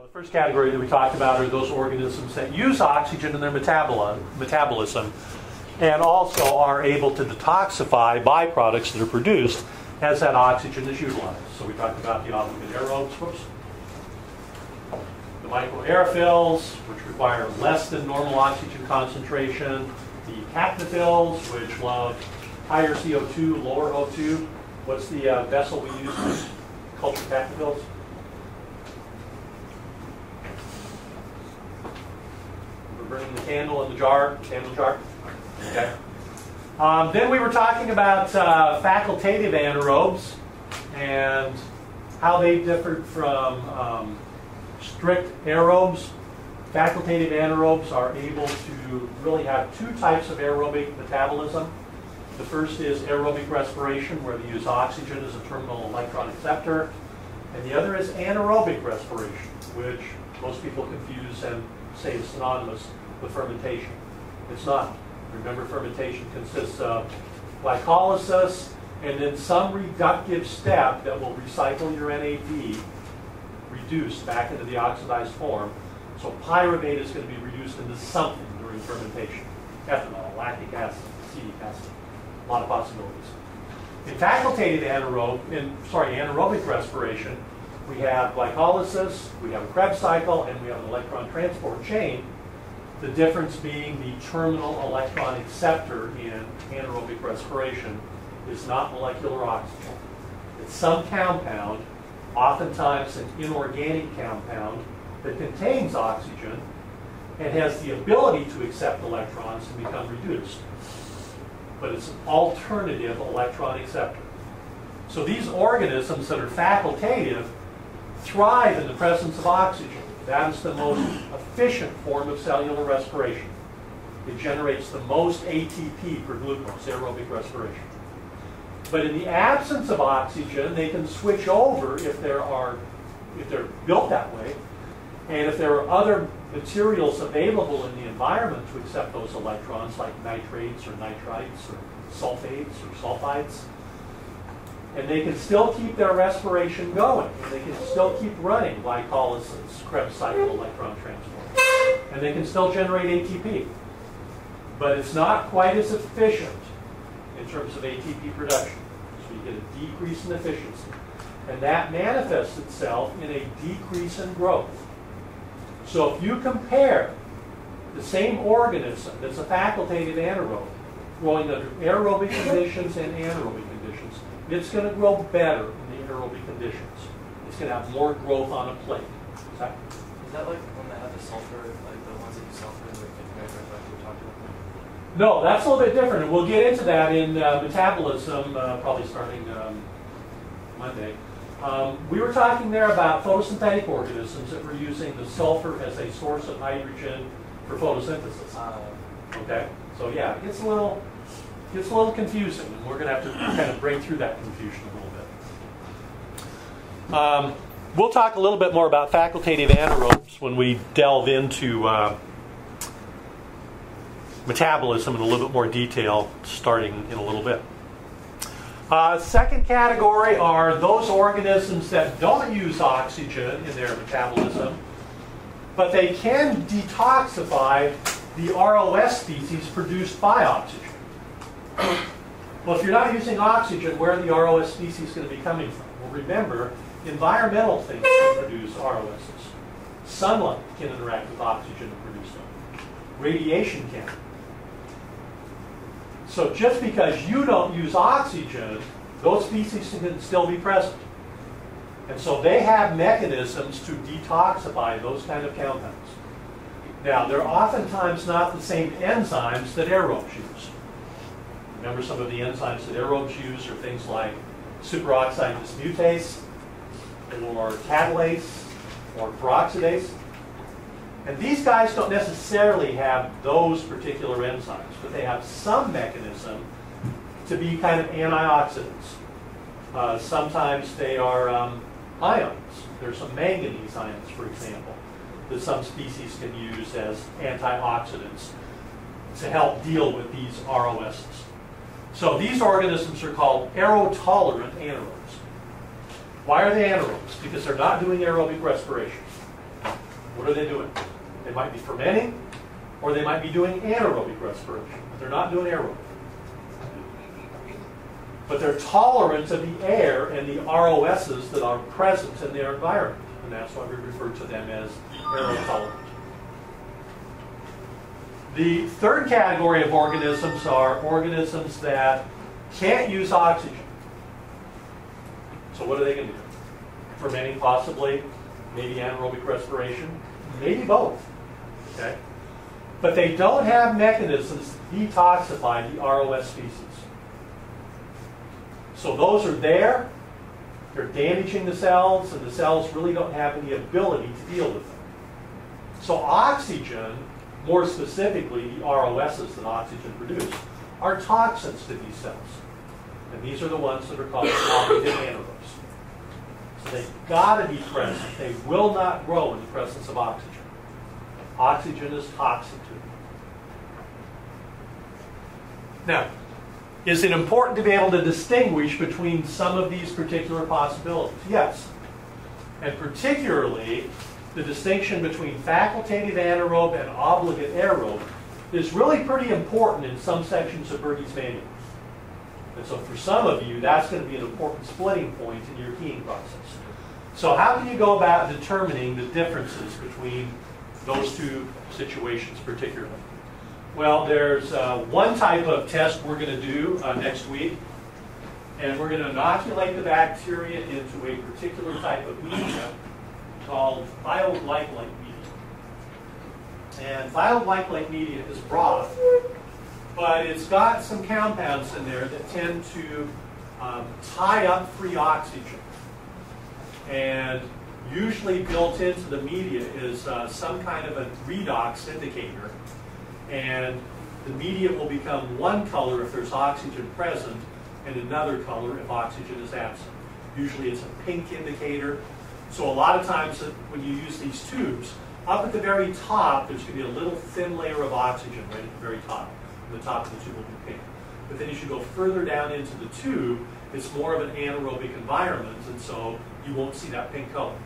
The first category that we talked about are those organisms that use oxygen in their metabolism and also are able to detoxify byproducts that are produced as that oxygen is utilized. So we talked about the obligate aerobes, the microaerophils, which require less than normal oxygen concentration, the cacnophils, which love higher CO2, lower O2. What's the vessel we use to culture cacnophils? We're burning the candle in the jar, candle jar. Okay. Then we were talking about facultative anaerobes and how they differed from strict aerobes. Facultative anaerobes are able to really have two types of aerobic metabolism. The first is aerobic respiration, where they use oxygen as a terminal electron acceptor. And the other is anaerobic respiration, which most people confuse and say is synonymous with fermentation. It's not. Remember, fermentation consists of glycolysis and then some reductive step that will recycle your NAD reduced back into the oxidized form. So pyruvate is going to be reduced into something during fermentation. Ethanol, lactic acid, acetic acid. A lot of possibilities. In facultative anaerobic respiration, we have glycolysis, we have a Krebs cycle, and we have an electron transport chain. The difference being the terminal electron acceptor in anaerobic respiration is not molecular oxygen. It's some compound, oftentimes an inorganic compound, that contains oxygen and has the ability to accept electrons and become reduced. But it's an alternative electron acceptor. So these organisms that are facultative thrive in the presence of oxygen. That is the most efficient form of cellular respiration. It generates the most ATP per glucose, aerobic respiration. But in the absence of oxygen, they can switch over if they're built that way, and if there are other materials available in the environment to accept those electrons, like nitrates or nitrites or sulfates or sulfides, and they can still keep their respiration going. And they can still keep running glycolysis, Krebs cycle, electron transport. And they can still generate ATP. But it's not quite as efficient in terms of ATP production. So you get a decrease in efficiency. And that manifests itself in a decrease in growth. So if you compare the same organism that's a facultative anaerobe, growing under aerobic conditions and anaerobic conditions, it's going to grow better in the aerobic conditions. It's going to have more growth on a plate. Is that like when they have the sulfur, like the ones that use sulfur, like we talked about? No, that's a little bit different. And we'll get into that in metabolism, probably starting Monday. We were talking there about photosynthetic organisms that were using the sulfur as a source of hydrogen for photosynthesis. Okay, so yeah, it gets a little confusing, and we're going to have to kind of break through that confusion a little bit. We'll talk a little bit more about facultative anaerobes when we delve into metabolism in a little bit more detail, starting in a little bit. Second category are those organisms that don't use oxygen in their metabolism, but they can detoxify the ROS species produced by oxygen. Well, if you're not using oxygen, where are the ROS species going to be coming from? Well, remember, environmental things can produce ROSs. Sunlight can interact with oxygen to produce them. Radiation can. So just because you don't use oxygen, those species can still be present. And so they have mechanisms to detoxify those kind of compounds. Now, they're oftentimes not the same enzymes that aerobes use. Remember, some of the enzymes that aerobes use are things like superoxide dismutase, or catalase, or peroxidase. And these guys don't necessarily have those particular enzymes, but they have some mechanism to be kind of antioxidants. Sometimes they are ions. There's some manganese ions, for example, that some species can use as antioxidants to help deal with these ROSs. So these organisms are called aerotolerant anaerobes. Why are they anaerobes? Because they're not doing aerobic respiration. What are they doing? They might be fermenting, or they might be doing anaerobic respiration. But they're not doing aerobic. But they're tolerant of the air and the ROSs that are present in their environment. And that's why we refer to them as aerotolerant. The third category of organisms are organisms that can't use oxygen. So what are they going to do? Fermenting possibly, maybe anaerobic respiration, maybe both. Okay? But they don't have mechanisms to detoxify the ROS species. So those are there, they're damaging the cells, and the cells really don't have any ability to deal with them. So oxygen, more specifically the ROSs that oxygen produce, are toxins to these cells. And these are the ones that are called obligated anaerobes. So they've got to be present. They will not grow in the presence of oxygen. Oxygen is toxic to them. Now, is it important to be able to distinguish between some of these particular possibilities? Yes. And particularly, the distinction between facultative anaerobe and obligate aerobe is really pretty important in some sections of Bergey's manual. And so for some of you, that's going to be an important splitting point in your keying process. So how can you go about determining the differences between those two situations particularly? Well, there's one type of test we're going to do next week, and we're going to inoculate the bacteria into a particular type of media called thioglycolate media. And thioglycolate media is broth, but it's got some compounds in there that tend to tie up free oxygen. And usually built into the media is some kind of a redox indicator. And the media will become one color if there's oxygen present and another color if oxygen is absent. Usually it's a pink indicator. So a lot of times when you use these tubes, up at the very top there's going to be a little thin layer of oxygen right at the very top. And the top of the tube will be pink. But then as you go further down into the tube, it's more of an anaerobic environment, and so you won't see that pink color.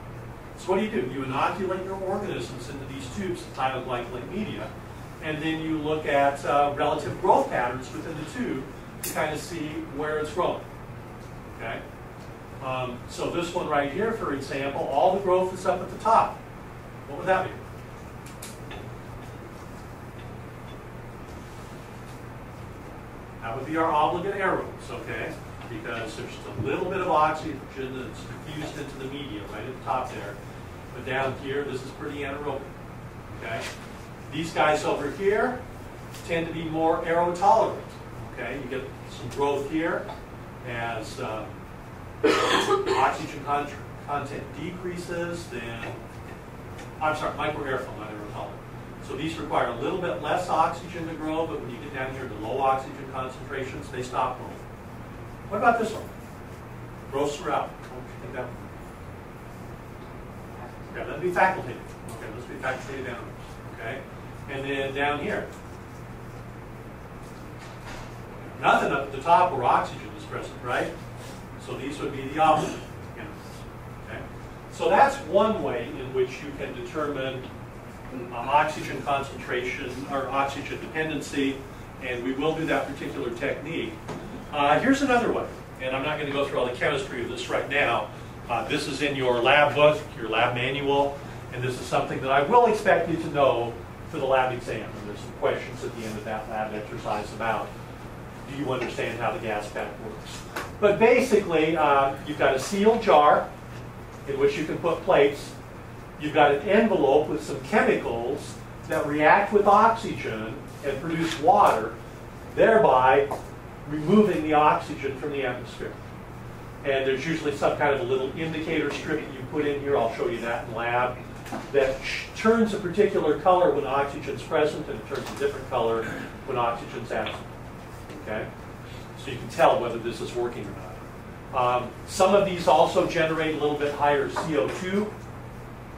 So what do? You inoculate your organisms into these tubes of thioglycolate media, and then you look at relative growth patterns within the tube to kind of see where it's growing. Okay? So this one right here, for example, all the growth is up at the top. What would that be? That would be our obligate aerobes, okay? Because there's just a little bit of oxygen that's diffused into the media right at the top there. But down here, this is pretty anaerobic, okay? These guys over here tend to be more aerotolerant, okay? You get some growth here as oxygen content decreases, then, I'm sorry, microaerofil, not aerotolerant. So these require a little bit less oxygen to grow, but when you get down here to low oxygen concentrations, they stop growing. What about this one? Grows throughout. Take that one. Okay, that'd be facultative. Okay, let's be facultative anaerobes. Okay, and then down here, nothing up at the top where oxygen is present, right? So these would be the obligate anaerobes. Okay, so that's one way in which you can determine oxygen concentration or oxygen dependency, and we will do that particular technique. Here's another way, and I'm not going to go through all the chemistry of this right now. This is in your lab book, your lab manual, and this is something that I will expect you to know for the lab exam. And there's some questions at the end of that lab exercise about, do you understand how the gas pack works? But basically, you've got a sealed jar in which you can put plates. You've got an envelope with some chemicals that react with oxygen and produce water, thereby removing the oxygen from the atmosphere. And there's usually some kind of a little indicator strip that you put in here, I'll show you that in lab, that turns a particular color when oxygen's present and it turns a different color when oxygen's absent. Okay? So you can tell whether this is working or not. Some of these also generate a little bit higher CO2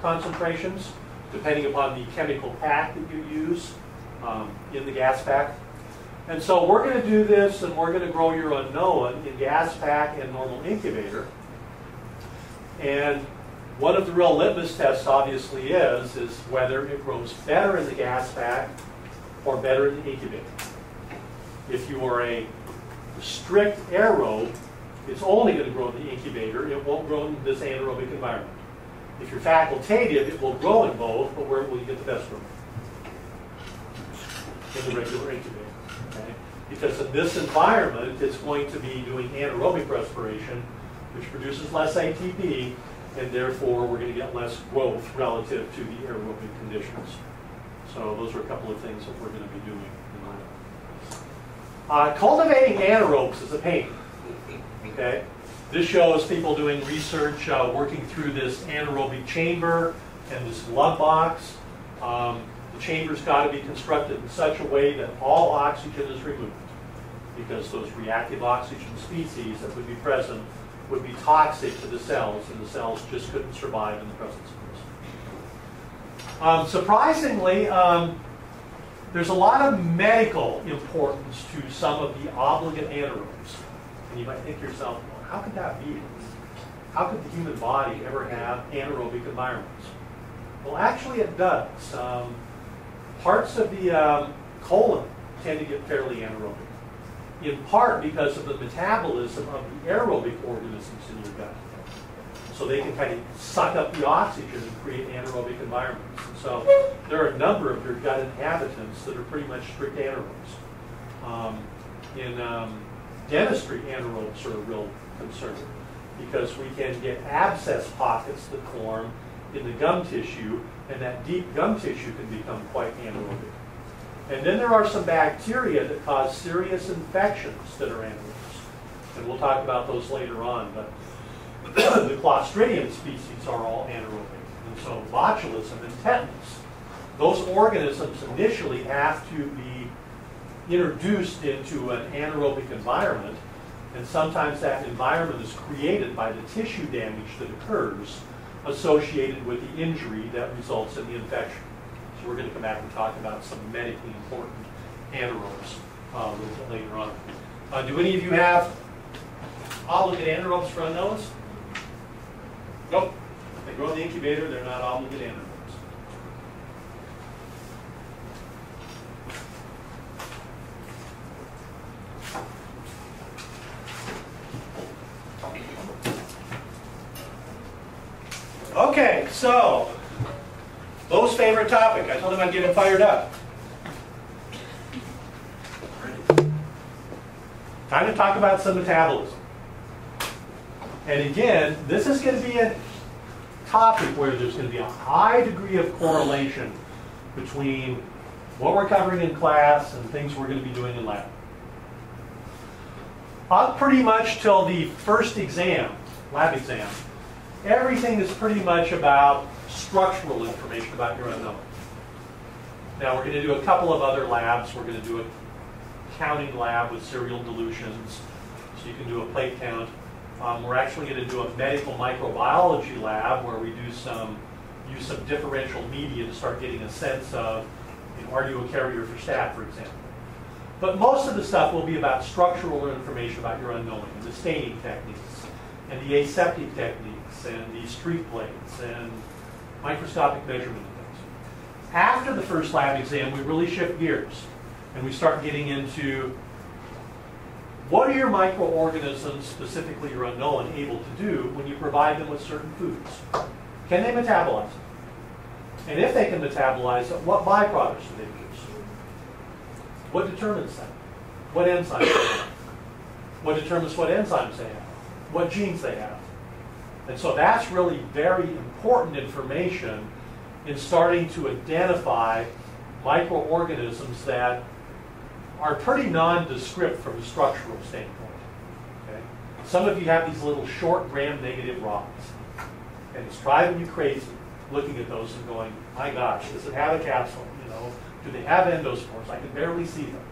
concentrations, depending upon the chemical pack that you use in the gas pack. And so we're going to do this, and we're going to grow your unknown in gas pack and normal incubator. And One of the real litmus tests obviously is whether it grows better in the gas pack or better in the incubator. If you are a strict aerobe, it's only going to grow in the incubator. It won't grow in this anaerobic environment. If you're facultative, it will grow in both, but where will you get the best growth? In the regular incubator. Okay? Because in this environment, it's going to be doing anaerobic respiration, which produces less ATP, and therefore we're going to get less growth relative to the aerobic conditions. So those are a couple of things that we're going to be doing in the lab. Cultivating anaerobes is a pain. Okay? This shows people doing research, working through this anaerobic chamber and this glove box. The chamber's got to be constructed in such a way that all oxygen is removed, because those reactive oxygen species that would be present would be toxic to the cells, and the cells just couldn't survive in the presence of this. Surprisingly, there's a lot of medical importance to some of the obligate anaerobes. And you might think to yourself, well, how could that be? How could the human body ever have anaerobic environments? Well, actually it does. Parts of the colon tend to get fairly anaerobic, in part because of the metabolism of the aerobic organisms in your gut. So they can kind of suck up the oxygen and create anaerobic environments. And so there are a number of your gut inhabitants that are pretty much strict anaerobes. In dentistry, anaerobes are a real concern, because we can get abscess pockets that form in the gum tissue, and that deep gum tissue can become quite anaerobic. And then there are some bacteria that cause serious infections that are anaerobes. And we'll talk about those later on, but the Clostridium species are all anaerobic. And so botulism and tetanus, those organisms initially have to be introduced into an anaerobic environment, and sometimes that environment is created by the tissue damage that occurs associated with the injury that results in the infection. So we're going to come back and talk about some medically important anaerobes a little bit later on. Do any of you have obligate anaerobes for unknowns? Nope. They grow in the incubator, they're not obligate anaerobes. Okay, so Lo's favorite topic. I told him I'd get him fired up. Time to talk about some metabolism. And again, this is going to be a topic where there's going to be a high degree of correlation between what we're covering in class and things we're going to be doing in lab. Up pretty much till the first exam, lab exam, everything is pretty much about structural information about your unknown. Now we're going to do a couple of other labs. We're going to do a counting lab with serial dilutions, so you can do a plate count. We're actually going to do a medical microbiology lab where we use some differential media to start getting a sense of, are you a carrier for staph, for example. But most of the stuff will be about structural information about your unknown, and the staining techniques, and the aseptic techniques, and the streak plates, and microscopic measurement of things. After the first lab exam, we really shift gears, and we start getting into what are your microorganisms, specifically your unknown, able to do when you provide them with certain foods? Can they metabolize it? And if they can metabolize it, what byproducts do they produce? What determines that? What enzymes they have? What determines what enzymes they have? What genes they have? And so that's really very important information in starting to identify microorganisms that are pretty nondescript from a structural standpoint. Okay? Some of you have these little short gram-negative rods, and it's driving you crazy looking at those and going, my gosh, does it have a capsule? Do they have endospores? I can barely see them.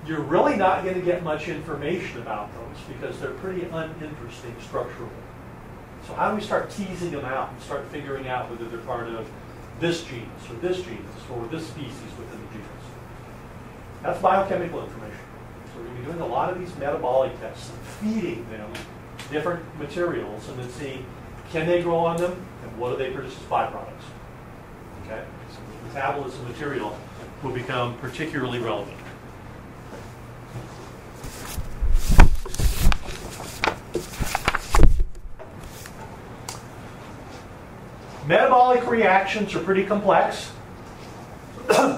You're really not going to get much information about those because they're pretty uninteresting structurally. So how do we start teasing them out and start figuring out whether they're part of this genus or this species within the genus? That's biochemical information. So we're going to be doing a lot of these metabolic tests and feeding them different materials and then see, can they grow on them, and what do they produce as byproducts? Okay, so the metabolism material will become particularly relevant. Metabolic reactions are pretty complex,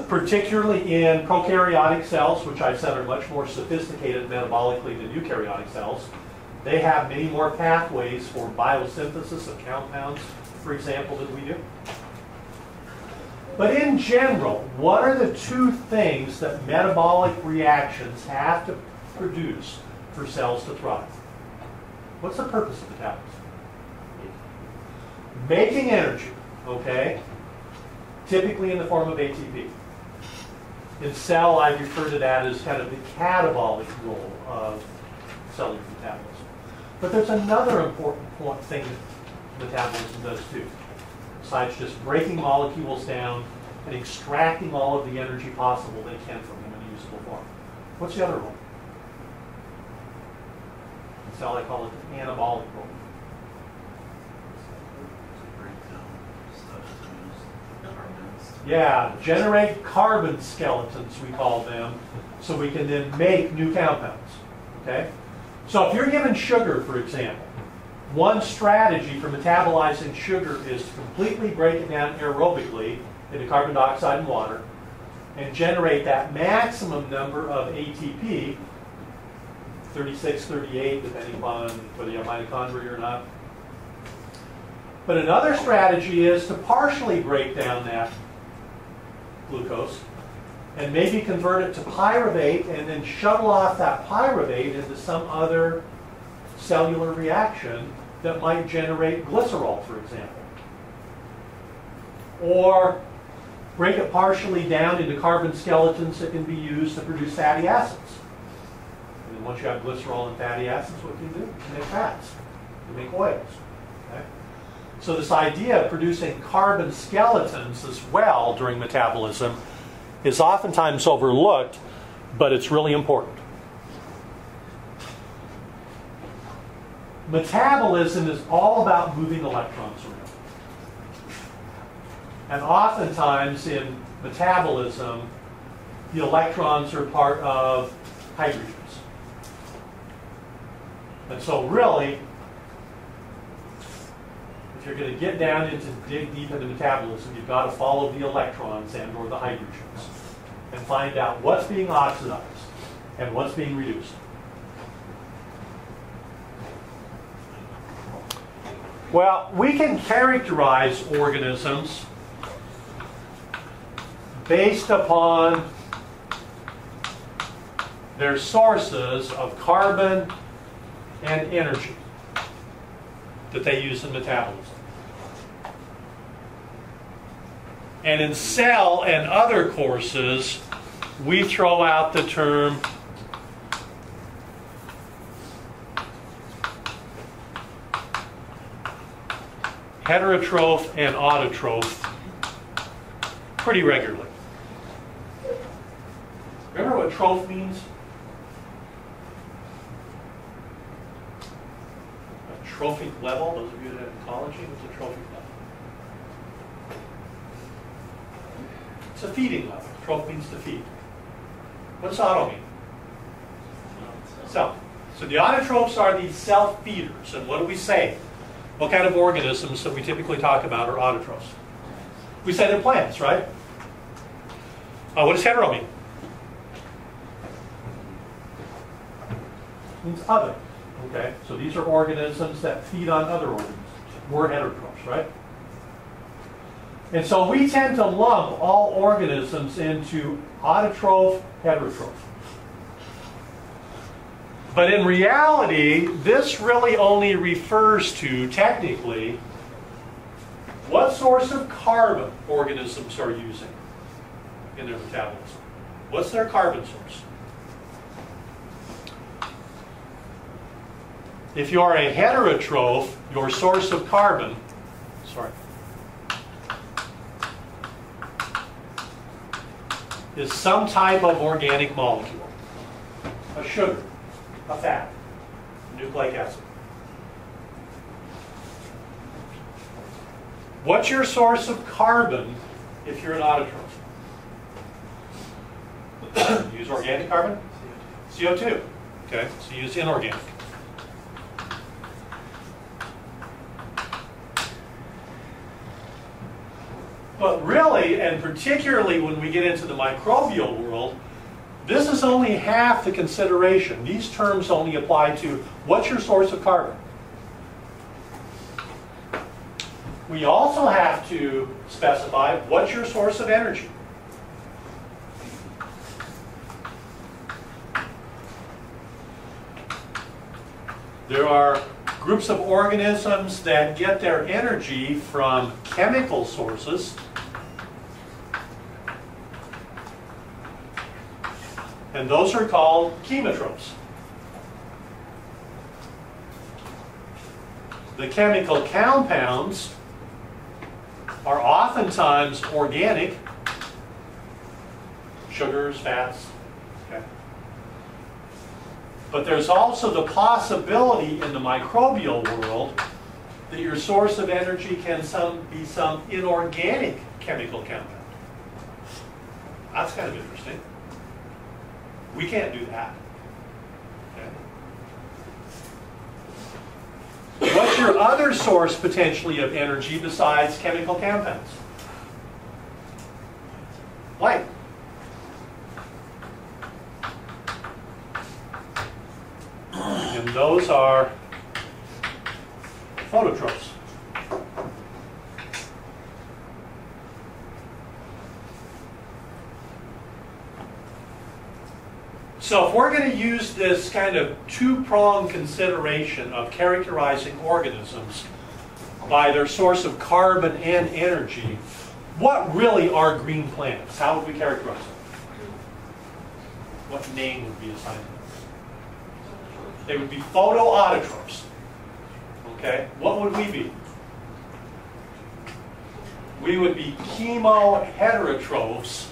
particularly in prokaryotic cells, which I've said are much more sophisticated metabolically than eukaryotic cells. They have many more pathways for biosynthesis of compounds, for example, than we do. But in general, what are the two things that metabolic reactions have to produce for cells to thrive? What's the purpose of metabolism? Making energy, okay? Typically in the form of ATP. In cell, I refer to that as kind of the catabolic role of cellular metabolism. But there's another important thing that metabolism does too. Besides just breaking molecules down and extracting all of the energy possible they can from them in a usable form. What's the other role? In cell, I call it the anabolic role. Yeah, generate carbon skeletons, we call them, so we can then make new compounds. Okay? So if you're given sugar, for example, one strategy for metabolizing sugar is to completely break it down aerobically into carbon dioxide and water and generate that maximum number of ATP, 36, 38, depending upon whether you have mitochondria or not. But another strategy is to partially break down that glucose and maybe convert it to pyruvate and then shuttle off that pyruvate into some other cellular reaction that might generate glycerol, for example. Or break it partially down into carbon skeletons that can be used to produce fatty acids. And then once you have glycerol and fatty acids, what can you do? You can make fats. You can make oils. Okay? So this idea of producing carbon skeletons as well during metabolism is oftentimes overlooked, but it's really important. Metabolism is all about moving electrons around. And oftentimes in metabolism, the electrons are part of hydrogens. And so really, if you're going to get down into dig deep into metabolism, you've got to follow the electrons and or the hydrogens and find out what's being oxidized and what's being reduced. Well, we can characterize organisms based upon their sources of carbon and energy that they use in metabolism. And in cell and other courses, we throw out the term heterotroph and autotroph pretty regularly. Remember what troph means? A trophic level. Those of you that have ecology, what's a trophic level? It's a feeding level. Troph means to feed. What does auto mean? Self. So the autotrophs are these self-feeders. And what do we say? What kind of organisms that we typically talk about are autotrophs? We say they're plants, right? What does hetero mean? It means other. Okay, so these are organisms that feed on other organisms. We're heterotrophs, right? And so we tend to lump all organisms into autotroph, heterotroph. But in reality, this really only refers to, technically, what source of carbon organisms are using in their metabolism. What's their carbon source? If you are a heterotroph, your source of carbon, is some type of organic molecule. A sugar, a fat, nucleic acid. What's your source of carbon if you're an autotroph? Use organic carbon? CO2. Okay, so use inorganic. But really, and particularly when we get into the microbial world, this is only half the consideration. These terms only apply to what's your source of carbon. We also have to specify what's your source of energy. There are groups of organisms that get their energy from chemical sources. And those are called chemotrophs. The chemical compounds are oftentimes organic, sugars, fats. Okay. But there's also the possibility in the microbial world that your source of energy can be some inorganic chemical compound. That's kind of interesting. We can't do that. Okay. What's your other source potentially of energy besides chemical compounds? Light. And those are phototrophs. So if we're going to use this kind of two-pronged consideration of characterizing organisms by their source of carbon and energy, what really are green plants? How would we characterize them? What name would be assigned to them? They would be photoautotrophs. Okay? What would we be? We would be chemoheterotrophs,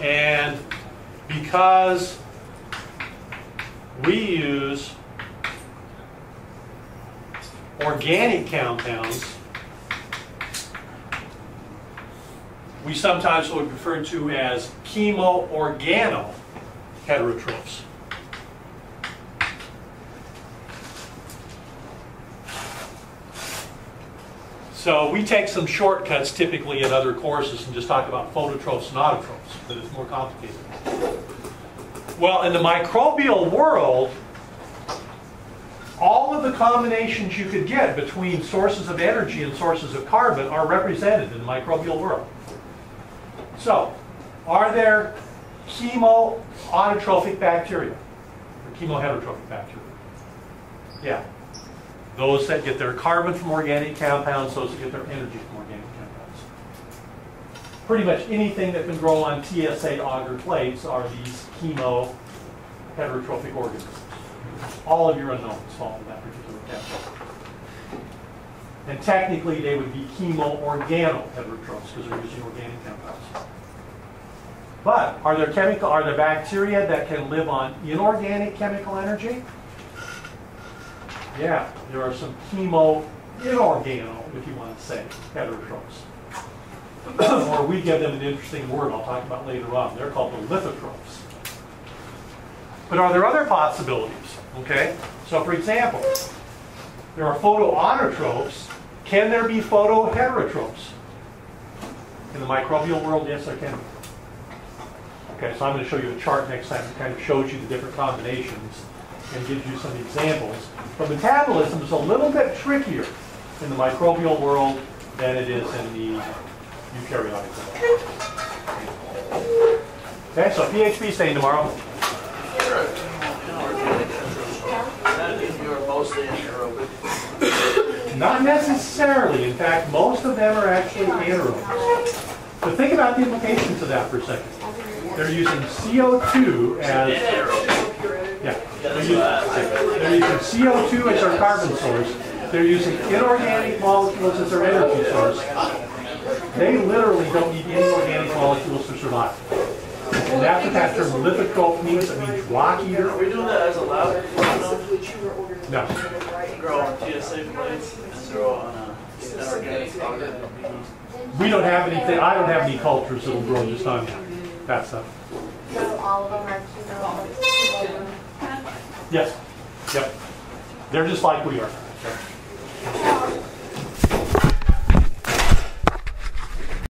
and because we use organic compounds, we sometimes would refer to as chemoorganoheterotrophs. So we take some shortcuts typically in other courses and just talk about phototrophs and autotrophs, but it's more complicated. Well, in the microbial world, all of the combinations you could get between sources of energy and sources of carbon are represented in the microbial world. So, are there chemoautotrophic bacteria or chemoheterotrophic bacteria? Yeah. Those that get their carbon from organic compounds, those that get their energy from organic compounds. Pretty much anything that can grow on TSA agar plates are these chemoheterotrophic organisms. All of your unknowns fall in that particular category. And technically they would be chemoorganoheterotrophs because they're using organic compounds. But are there bacteria that can live on inorganic chemical energy? Yeah, there are some chemo-inorgano, if you want to say, heterotrophs. Or we give them an interesting word I'll talk about later on. They're called the lithotrophs. But are there other possibilities? Okay, so for example, there are photoautotrophs. Can there be photoheterotrophs? In the microbial world, yes, there can be. Okay, so I'm going to show you a chart next time that kind of shows you the different combinations and gives you some examples. But metabolism is a little bit trickier in the microbial world than it is in the eukaryotic world. Okay, so PHP staying tomorrow. That means you are mostly anaerobic. Not necessarily. In fact, most of them are actually anaerobic. But think about the implications of that for a second. They're using CO2 as... Yeah. They're using CO2 as their carbon source. They're using inorganic molecules as their energy source. They literally don't need any organic molecules to survive. And that's what that term lithotroph means. It means rock eater. Are we doing that as a lab? No. Grow on TSA plates and grow on a An organic fungus. We don't have anything. I don't have any cultures that'll grow just on that stuff. So all of them are 2 Yes. Yep. They're just like we are.